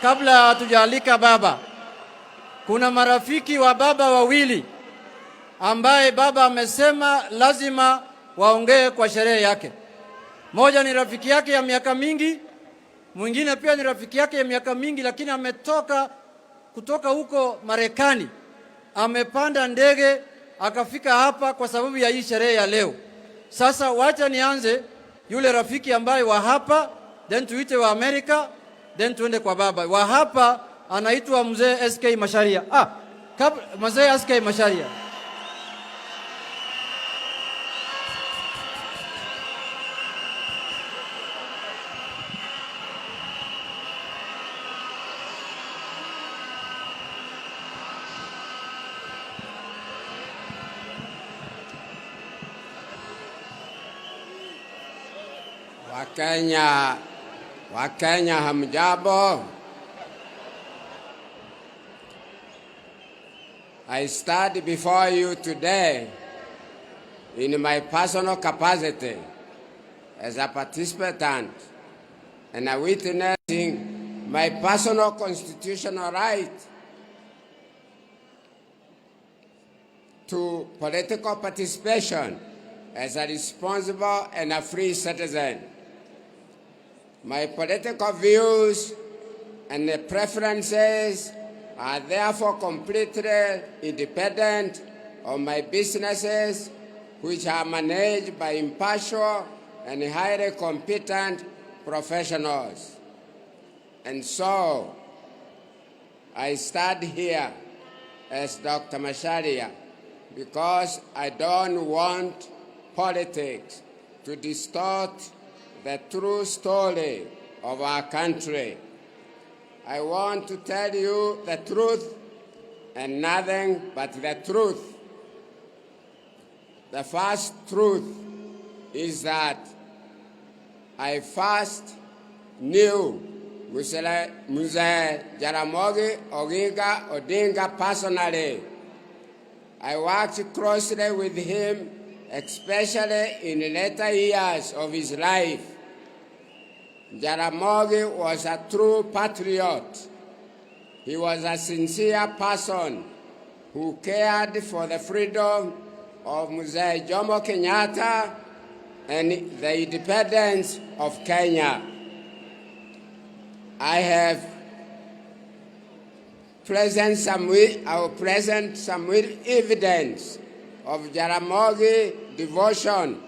kabla hatujaalika baba, kuna marafiki wa baba wawili ambaye baba amesema lazima waongee kwa sherehe yake. Moja ni rafiki yake ya miaka mingi, mwingine pia ni rafiki yake ya miaka mingi, lakini kutoka huko Marekani. Amepanda ndege akafika hapa kwa sababu ya hii sherehe ya leo. Sasa wacha nianze yule rafiki ambaye wa hapa, then tuite wa Amerika, then tuende kwa baba. Wa hapa anaitwa mzee SK Macharia. Mzee SK Macharia. Wakenya hamjambo. I stand before you today in my personal capacity as a participant and a witnessing my personal constitutional right to political participation as a responsible and a free citizen. My political views and preferences are therefore completely independent of my businesses, which are managed by impartial and highly competent professionals. And so, I stand here as Dr. Macharia because I don't want politics to distort the true story of our country. I want to tell you the truth and nothing but the truth. The first truth is that I first knew Mzee Jaramogi Oginga Odinga personally. I worked closely with him, especially in the later years of his life. Jaramogi was a true patriot. He was a sincere person who cared for the freedom of Mzee Jomo Kenyatta and the independence of Kenya. I have present some evidence of Jaramogi devotion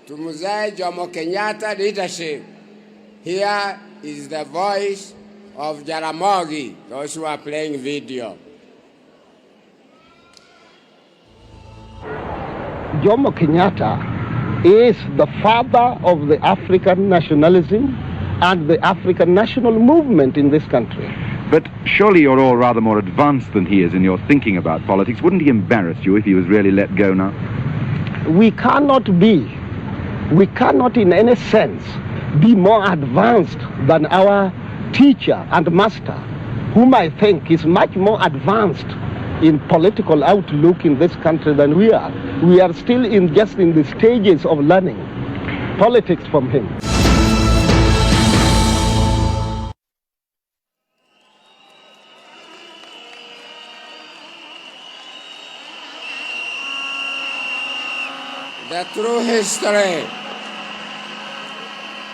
to Mzee Jomo Kenyatta leadership. Here is the voice of Jaramogi, those who are playing video. Jomo Kenyatta is the father of the African nationalism and the African national movement in this country. But surely you're all rather more advanced than he is in your thinking about politics. Wouldn't he embarrass you if he was really let go now? We cannot in any sense be more advanced than our teacher and master, whom I think is much more advanced in political outlook in this country than we are. We are still just in the stages of learning politics from him.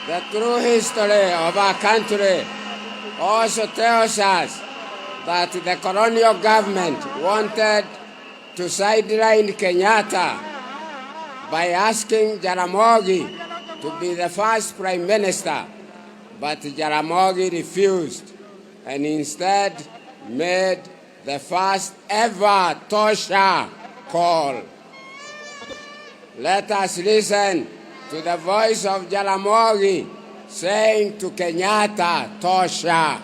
The true history of our country also tells us that the colonial government wanted to sideline Kenyatta by asking Jaramogi to be the first prime minister, but Jaramogi refused and instead made the first ever Tosha call. Let us listen to the voice of Jaramogi saying to Kenyatta, Tosha.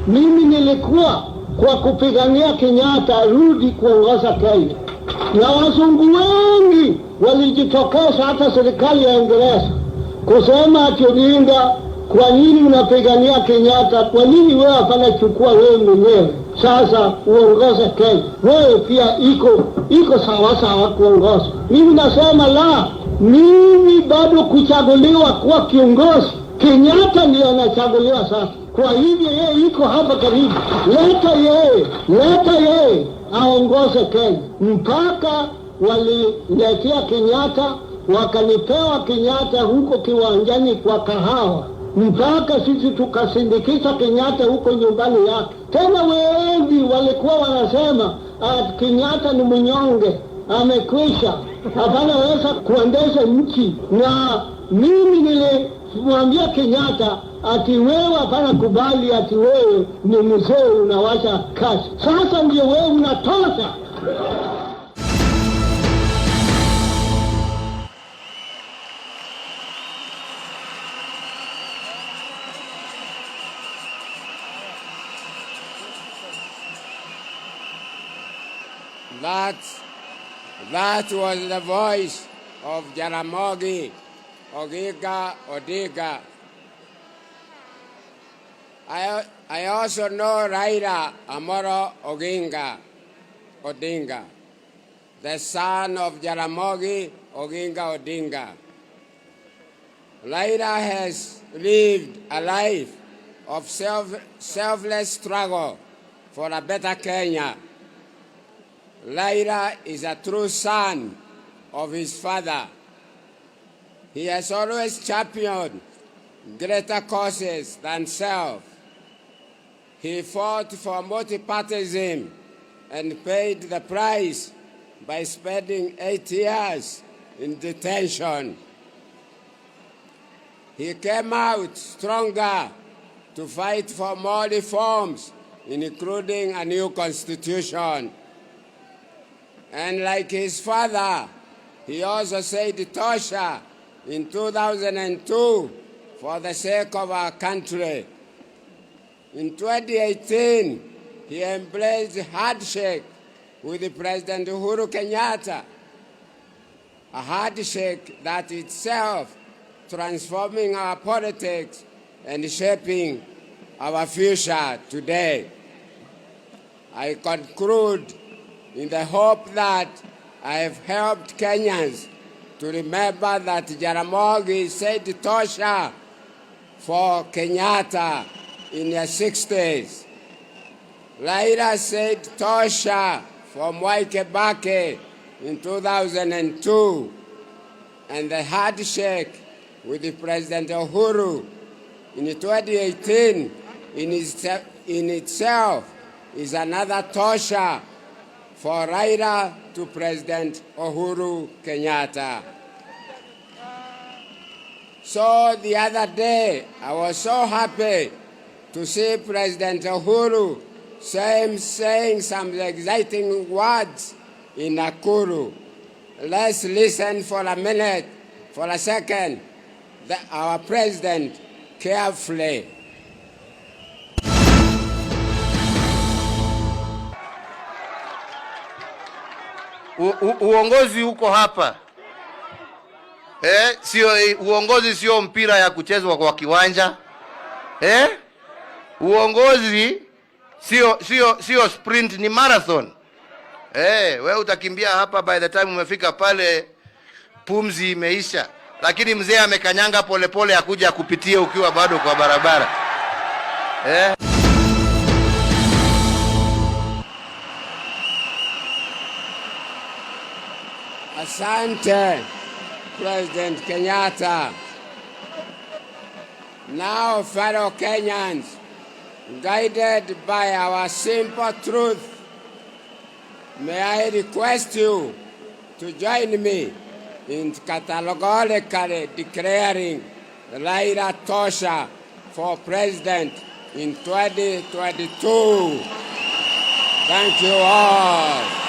Mimi nilikuwa kwa kupigania Kenyatta arudi kuongoza Kenya. Na wazungu wengi walijitokeza, hata serikali ya Uingereza, kusema ati Odinga, kwa nini unapigania Kenyatta? Kwa nini wewe hapana chukua wewe mwenyewe sasa uongoze Kenya? Wewe pia iko sawa sawa kuongoza. Mimi nasema la, mimi bado kuchaguliwa kuwa kiongozi. Kenyatta ndiye anachaguliwa sasa. Kwa hivyo yeye yuko hapa karibu. Leta yeye aongoze Kenya. Mpaka waliletea Kenyatta, wakanipewa Kenyatta huko kiwanjani kwa kahawa. Mpaka sisi tukasindikisha Kenyatta huko nyumbani yake. Tena wengi walikuwa wanasema Kenyatta ni mnyonge, amekwisha, hapanaweza kuendesha nchi. Na mimi nilimwambia Kenyatta ati wewe hapana kubali ati wewe ni mzee unawacha kazi. Sasa ndio wewe unatosha. That was the voice of Jaramogi Oginga Odinga. I also know Raila Amolo Odinga, the son of Jaramogi Oginga Odinga. Raila has lived a life of selfless struggle for a better Kenya. Raila is a true son of his father. He has always championed greater causes than self. He fought for multipartyism and paid the price by spending 8 years in detention. He came out stronger to fight for more reforms, including a new constitution. And like his father, he also said Tosha in 2002 for the sake of our country. In 2018, he embraced handshake with President Uhuru Kenyatta, a handshake that itself transforming our politics and shaping our future today. I conclude in the hope that I have helped Kenyans to remember that Jaramogi said Tosha for Kenyatta in the 60s. Raila said Tosha for Mwai Kibaki in 2002. And the handshake with the President Uhuru in 2018 in itself is another Tosha for Raila to President Uhuru Kenyatta. So the other day, I was so happy to see President Uhuru saying some exciting words in Nakuru. Let's listen for a minute, for a second, our president carefully. Uongozi uko hapa. Uongozi sio mpira ya kuchezwa kwa kiwanja. Uongozi sio sprint, ni marathon. Wewe utakimbia hapa, by the time umefika pale pumzi imeisha. Lakini mzee amekanyanga polepole akuja kupitia ukiwa bado kwa barabara. Asante, President Kenyatta. Now, fellow Kenyans, guided by our simple truth, may I request you to join me in categorically declaring Raila Tosha for president in 2022. Thank you all.